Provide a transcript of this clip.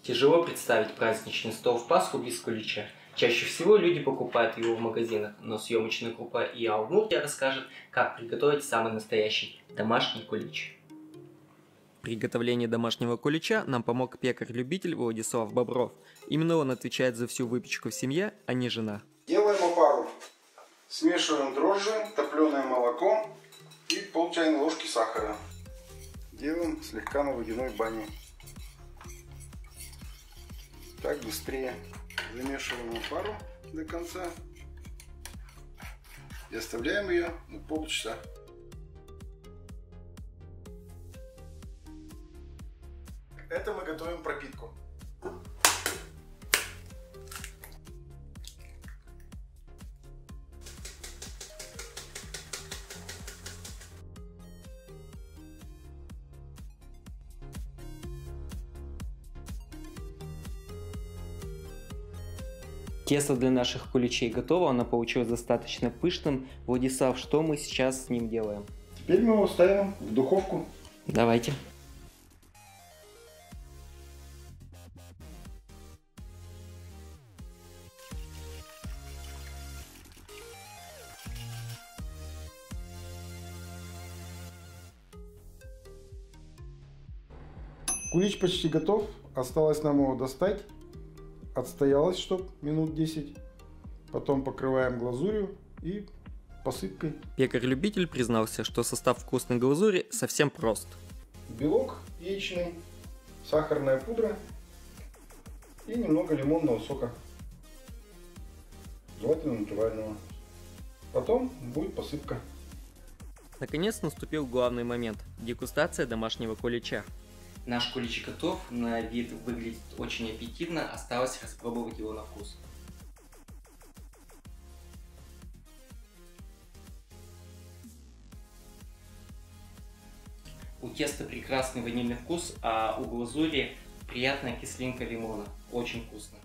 Тяжело представить праздничный стол в Пасху без кулича. Чаще всего люди покупают его в магазинах, но съемочная группа ИА Удмуртия расскажет, как приготовить самый настоящий домашний кулич. В приготовлении домашнего кулича нам помог пекарь-любитель Владислав Бобров. Именно он отвечает за всю выпечку в семье, а не жена. Делаем опару. Смешиваем дрожжи, топленое молоко и пол чайной ложки сахара. Делаем слегка на водяной бане. Так быстрее. Замешиваем опару до конца и оставляем ее на полчаса. Это мы готовим пропитку. Тесто для наших куличей готово, оно получилось достаточно пышным. Владислав, что мы сейчас с ним делаем? Теперь мы его ставим в духовку. Давайте. Кулич почти готов. Осталось нам его достать. Отстоялось, чтоб минут 10. Потом покрываем глазурью и посыпкой. Пекарь-любитель признался, что состав вкусной глазури совсем прост. Белок яичный, сахарная пудра и немного лимонного сока. Желательно натурального. Потом будет посыпка. Наконец наступил главный момент – дегустация домашнего кулича. Наш кулич готов, на вид выглядит очень аппетитно, осталось распробовать его на вкус. У теста прекрасный ванильный вкус, а у глазури приятная кислинка лимона. Очень вкусно.